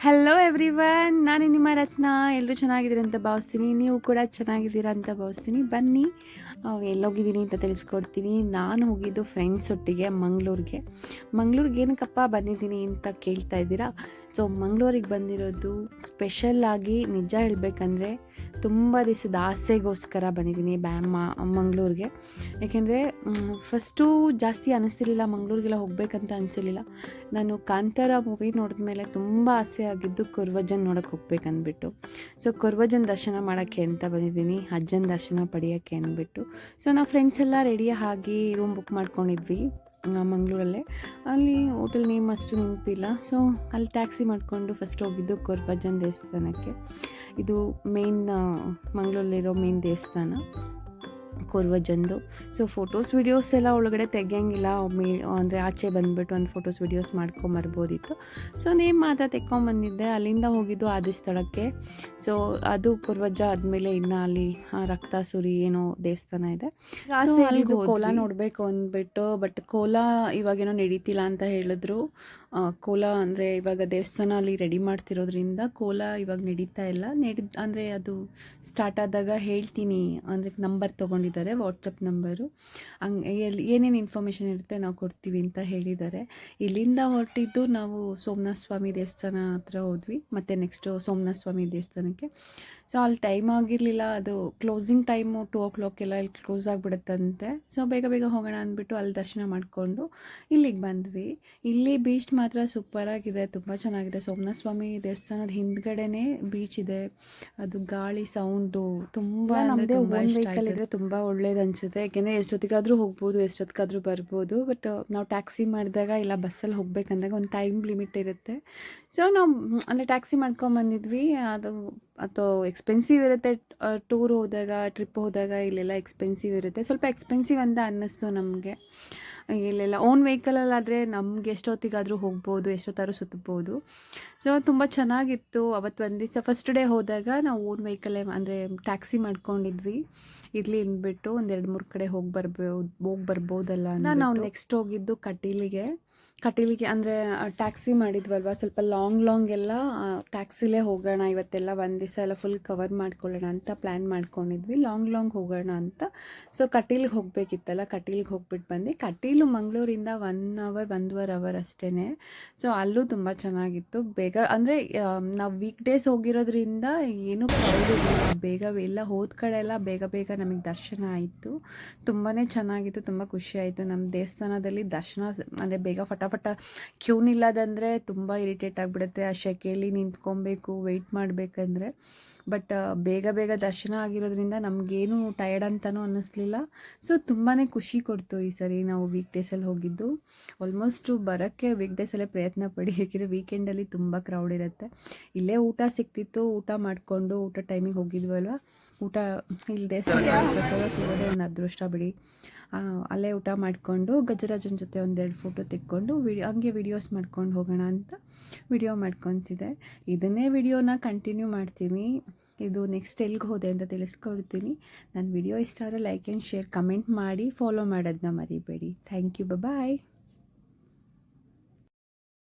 Hello everyone, ನಾನು ನಿಮ್ಮ ರತ್ನ. ಎಲ್ಲರೂ ಚೆನ್ನಾಗಿದ್ದೀರ ಅಂತ ಭಾವಿಸ್ತೀನಿ. ನೀವು ಕೂಡ ಚೆನ್ನಾಗಿದ್ದೀರಾ ಅಂತ ಭಾವಿಸ್ತೀನಿ. ಬನ್ನಿ ಎಲ್ಲೋಗಿದ್ದೀನಿ ಅಂತ ತಿಳಿಸ್ಕೊಡ್ತೀನಿ. ನಾನು ಹೋಗಿದ್ದು ಫ್ರೆಂಡ್ಸ್ ಒಟ್ಟಿಗೆ ಮಂಗಳೂರಿಗೆ ಏನಕ್ಕಪ್ಪ ಬಂದಿದ್ದೀನಿ ಅಂತ ಕೇಳ್ತಾ ಇದ್ದೀರಾ. ಸೊ ಮಂಗಳೂರಿಗೆ ಬಂದಿರೋದು ಸ್ಪೆಷಲ್ಲಾಗಿ ನಿಜ ಹೇಳಬೇಕಂದ್ರೆ ತುಂಬ ದಿವಸದ ಆಸೆಗೋಸ್ಕರ ಬಂದಿದ್ದೀನಿ ಮಂಗಳೂರಿಗೆ. ಏಕೆಂದರೆ ಫಸ್ಟು ಜಾಸ್ತಿ ಅನ್ನಿಸ್ತಿರ್ಲಿಲ್ಲ, ಮಂಗಳೂರಿಗೆಲ್ಲ ಹೋಗಬೇಕಂತ ಅನಿಸಿರಲಿಲ್ಲ. ನಾನು ಕಾಂತಾರ ಮೂವಿ ನೋಡಿದ ಮೇಲೆ ತುಂಬ ಆಸೆ ಆಗಿದ್ದು ಕೊರ್ವಜ್ಜನ ನೋಡೋಕ್ಕೆ ಹೋಗ್ಬೇಕಂದ್ಬಿಟ್ಟು. ಸೊ ಕೊರ್ವಜ್ಜನ ದರ್ಶನ ಮಾಡೋಕ್ಕೆ ಅಂತ ಬಂದಿದ್ದೀನಿ, ಅಜ್ಜನ ದರ್ಶನ ಪಡೆಯೋಕ್ಕೆ ಅಂದ್ಬಿಟ್ಟು. ಸೊ ನಾವು ಫ್ರೆಂಡ್ಸ್ ಎಲ್ಲ ರೆಡಿ ಆಗಿ ರೂಮ್ ಬುಕ್ ಮಾಡ್ಕೊಂಡಿದ್ವಿ ಮಂಗಳೂರಲ್ಲೇ. ಅಲ್ಲಿ ಹೋಟೆಲ್ ನೇಮ್ ಅಷ್ಟು ನೆನಪಿಲ್ಲ. ಸೊ ಅಲ್ಲಿ ಟ್ಯಾಕ್ಸಿ ಮಾಡಿಕೊಂಡು ಫಸ್ಟ್ ಹೋಗಿದ್ದು ಕೊರ್ವಜ್ಜನ ದೇವಸ್ಥಾನಕ್ಕೆ. ಇದು ಮಂಗಳೂರಲ್ಲಿರೋ ಮೇನ್ ದೇವಸ್ಥಾನ ಕೊರ್ವಜ್ಜಂದು. ಸೊ ಫೋಟೋಸ್ ವಿಡಿಯೋಸ್ ಎಲ್ಲ ಒಳಗಡೆ ತೆಗಿಯೋಂಗಿಲ್ಲ, ಅಂದರೆ ಆಚೆ ಬಂದುಬಿಟ್ಟು ಒಂದು ಫೋಟೋಸ್ ವಿಡಿಯೋಸ್ ಮಾಡ್ಕೊಂಬರ್ಬೋದಿತ್ತು. ಸೊ ನೇಮ್ ಮಾತ್ರ ತೆಕ್ಕೊಂಬಂದಿದ್ದೆ. ಅಲ್ಲಿಂದ ಹೋಗಿದ್ದು ಆದಿ ಸ್ಥಳಕ್ಕೆ. ಸೊ ಅದು ಕೊರ್ವಜ್ಜ ಆದಮೇಲೆ ಇನ್ನು ಅಲ್ಲಿ ರಕ್ತಾಸುರಿ ಏನೋ ದೇವಸ್ಥಾನ ಇದೆ. ಅಲ್ಲಿಗೂ ಕೋಲ ನೋಡಬೇಕು ಅಂದ್ಬಿಟ್ಟು, ಬಟ್ ಕೋಲ ಇವಾಗೇನೋ ನಡೀತಿಲ್ಲ ಅಂತ ಹೇಳಿದ್ರು. ಕೋಲ ಅಂದರೆ ಇವಾಗ ದೇವಸ್ಥಾನ ಅಲ್ಲಿ ರೆಡಿ ಮಾಡ್ತಿರೋದ್ರಿಂದ ಕೋಲ ಇವಾಗ ನಡೀತಾ ಇಲ್ಲ. ಅಂದರೆ ಅದು ಸ್ಟಾರ್ಟ್ ಆದಾಗ ಹೇಳ್ತೀನಿ, ಅಂದರೆ ನಂಬರ್ ತೊಗೊಂಡಿದ್ದಾರೆ, ವಾಟ್ಸಪ್ ನಂಬರು. ಏನೇನು ಇನ್ಫಾರ್ಮೇಷನ್ ಇರುತ್ತೆ ನಾವು ಕೊಡ್ತೀವಿ ಅಂತ ಹೇಳಿದ್ದಾರೆ. ಇಲ್ಲಿಂದ ಹೊರಟಿದ್ದು ನಾವು ಸೋಮನಾಥ ಸ್ವಾಮಿ ದೇವಸ್ಥಾನ ಹತ್ರ ಹೋದ್ವಿ, ಮತ್ತು ನೆಕ್ಸ್ಟು ಸೋಮನಾಥ ಸ್ವಾಮಿ ದೇವಸ್ಥಾನಕ್ಕೆ. ಸೊ ಅಲ್ಲಿ ಟೈಮ್ ಆಗಿರಲಿಲ್ಲ, ಅದು ಕ್ಲೋಸಿಂಗ್ ಟೈಮು 2 o'clock ಎಲ್ಲ ಇಲ್ಲಿ ಕ್ಲೋಸ್ ಆಗಿಬಿಡುತ್ತಂತೆ. ಸೊ ಬೇಗ ಹೋಗೋಣ ಅಂದ್ಬಿಟ್ಟು ಅಲ್ಲಿ ದರ್ಶನ ಮಾಡಿಕೊಂಡು ಇಲ್ಲಿಗೆ ಬಂದ್ವಿ. ಇಲ್ಲಿ ಬೀಚ್ ಮಾತ್ರ ಸೂಪರಾಗಿದೆ, ತುಂಬ ಚೆನ್ನಾಗಿದೆ. ಸೋಮನಾಥ ಸ್ವಾಮಿ ದೇವಸ್ಥಾನದ ಹಿಂದ್ಗಡೆನೇ ಬೀಚ್ ಇದೆ. ಅದು ಗಾಳಿ ಸೌಂಡು ತುಂಬ ನಮ್ಮದೇ ಓನ್ ವೆಹಿಕಲ್ ಇದ್ದರೆ ತುಂಬ ಒಳ್ಳೇದು ಅನಿಸುತ್ತೆ. ಯಾಕೆಂದರೆ ಎಷ್ಟೊತ್ತಿಗಾದರೂ ಹೋಗ್ಬೋದು, ಎಷ್ಟೊತ್ತಿಗಾದರೂ ಬರ್ಬೋದು. ಬಟ್ ನಾವು ಟ್ಯಾಕ್ಸಿ ಮಾಡಿದಾಗ ಇಲ್ಲ ಬಸ್ಸಲ್ಲಿ ಹೋಗ್ಬೇಕಂದಾಗ ಒಂದು ಟೈಮ್ ಲಿಮಿಟ್ ಇರುತ್ತೆ. ಸೊ ನಾವು ಅಂದರೆ ಟ್ಯಾಕ್ಸಿ ಮಾಡ್ಕೊಂಬಂದಿದ್ವಿ. ಅದು ಎಕ್ಸ್ಪೆನ್ಸಿವ್ ಇರುತ್ತೆ. ಟೂರ್ ಹೋದಾಗ, ಟ್ರಿಪ್ ಹೋದಾಗ ಇಲ್ಲೆಲ್ಲ ಎಕ್ಸ್ಪೆನ್ಸಿವ್ ಇರುತ್ತೆ. ಸ್ವಲ್ಪ ಎಕ್ಸ್ಪೆನ್ಸಿವ್ ಅಂತ ಅನ್ನಿಸ್ತು ನಮಗೆ. ಇಲ್ಲೆಲ್ಲ ಓನ್ ವೆಹಿಕಲಲ್ಲಾದರೆ ನಮ್ಗೆ ಎಷ್ಟೊತ್ತಿಗಾದರೂ ಹೋಗ್ಬೋದು, ಎಷ್ಟೊತ್ತಾದ್ರೂ ಸುತ್ತಬೋದು. ಸೊ ತುಂಬ ಚೆನ್ನಾಗಿತ್ತು. ಅವತ್ತು ಒಂದು ದಿವಸ ಫಸ್ಟ್ ಡೇ ಹೋದಾಗ ನಾವು ಓನ್ ವೆಹಿಕಲ್ಲೇ ಅಂದರೆ ಟ್ಯಾಕ್ಸಿ ಮಾಡ್ಕೊಂಡಿದ್ವಿ. ಇರಲಿ ಅಂದ್ಬಿಟ್ಟು ಒಂದು 2-3 ಕಡೆ ಹೋಗಿ ಬರ್ಬೋದಲ್ಲ ಅಂತ. ನಾವು ನೆಕ್ಸ್ಟ್ ಹೋಗಿದ್ದು ಕಟೀಲಿಗೆ ಅಂದರೆ ಟ್ಯಾಕ್ಸಿ ಮಾಡಿದ್ವಲ್ವ, ಸ್ವಲ್ಪ ಲಾಂಗ್ ಎಲ್ಲ ಟ್ಯಾಕ್ಸಿಲೇ ಹೋಗೋಣ ಇವತ್ತೆಲ್ಲ, ಒಂದು ದಿವಸ ಎಲ್ಲ ಫುಲ್ ಕವರ್ ಮಾಡ್ಕೊಳ್ಳೋಣ ಅಂತ ಪ್ಲ್ಯಾನ್ ಮಾಡ್ಕೊಂಡಿದ್ವಿ. ಲಾಂಗ್ ಹೋಗೋಣ ಅಂತ. ಸೊ ಕಟೀಲಿಗೆ ಹೋಗಬೇಕಿತ್ತಲ್ಲ, ಕಟೀಲಿಗೆ ಹೋಗ್ಬಿಟ್ಟು ಬಂದು. ಕಟೀಲು ಮಂಗಳೂರಿಂದ 1-1.5 hour ಅಷ್ಟೇ. ಸೊ ಅಲ್ಲೂ ತುಂಬ ಚೆನ್ನಾಗಿತ್ತು. ಬೇಗ ಅಂದರೆ ನಾವು ವೀಕ್ ಡೇಸ್ ಹೋಗಿರೋದ್ರಿಂದ ಏನೂ ಕ್ರೌಡ್ ಇರಲಿಲ್ಲ. ಬೇಗ ಎಲ್ಲ ಹೋದ ಕಡೆ ಎಲ್ಲ ಬೇಗ ನಮಗೆ ದರ್ಶನ ಆಯಿತು. ತುಂಬಾ ಚೆನ್ನಾಗಿತ್ತು, ತುಂಬ ಖುಷಿಯಾಯಿತು. ನಮ್ಮ ದೇವಸ್ಥಾನದಲ್ಲಿ ದರ್ಶನ ಅಂದರೆ ಬೇಗ ಫಟಾಫಟ ಕ್ಯೂ ನಿಲ್ಲೋದಂದರೆ ತುಂಬ ಇರಿಟೇಟ್ ಆಗಿಬಿಡುತ್ತೆ. ಆ ಶೆಕೆಯಲ್ಲಿ ನಿಂತ್ಕೊಬೇಕು, ವೆಯ್ಟ್ ಮಾಡಬೇಕಂದ್ರೆ. ಬಟ್ ಬೇಗ ದರ್ಶನ ಆಗಿರೋದ್ರಿಂದ ನಮಗೇನು ಟಯರ್ಡ್ ಅಂತಲೂ ಅನ್ನಿಸ್ಲಿಲ್ಲ. ಸೊ ತುಂಬಾ ಖುಷಿ ಕೊಡ್ತು ಈ ಸರಿ ನಾವು ವೀಕ್ ಡೇಸಲ್ಲಿ ಹೋಗಿದ್ದು. ಆಲ್ಮೋಸ್ಟು ಬರೋಕ್ಕೆ ವೀಕ್ ಡೇಸಲ್ಲೇ ಪ್ರಯತ್ನ ಪಡಿ, ಏಕೆಂದರೆ ವೀಕೆಂಡಲ್ಲಿ ತುಂಬ ಕ್ರೌಡ್ ಇರುತ್ತೆ. ಇಲ್ಲೇ ಊಟ ಸಿಗ್ತಿತ್ತು, ಊಟ ಮಾಡಿಕೊಂಡು ಊಟ ಟೈಮಿಗೆ ಹೋಗಿದ್ವಲ್ವ. ಊಟ ಇಲ್ಲಿ ದೇವಸ್ಥಾನ ಸಿಗೋದೇ ಒಂದು ಅದೃಷ್ಟ ಬಿಡಿ. ಅಲ್ಲೇ ಊಟ ಮಾಡಿಕೊಂಡು ಗಜರಾಜನ ಜೊತೆ 1-2 ಫೋಟೋ ತೆಕ್ಕೊಂಡು ಹಂಗೆ ವಿಡಿಯೋಸ್ ಮಾಡ್ಕೊಂಡು ಹೋಗೋಣ ಅಂತ ವಿಡಿಯೋ ಮಾಡ್ಕೊತಿದ್ದೆ. ಇದನ್ನೇ ವಿಡಿಯೋನ ಕಂಟಿನ್ಯೂ ಮಾಡ್ತೀನಿ. ಇದು ನೆಕ್ಸ್ಟ್ ಎಲ್ಲಿಗೆ ಹೋದೆ ಅಂತ ತಿಳಿಸ್ಕೊಡ್ತೀನಿ. ನನ್ನ ವಿಡಿಯೋ ಇಷ್ಟ ಆದರೆ ಲೈಕ್ ಆ್ಯಂಡ್ ಶೇರ್, ಕಮೆಂಟ್ ಮಾಡಿ, ಫಾಲೋ ಮಾಡೋದನ್ನ ಮರಿಬೇಡಿ. Thank you, bye.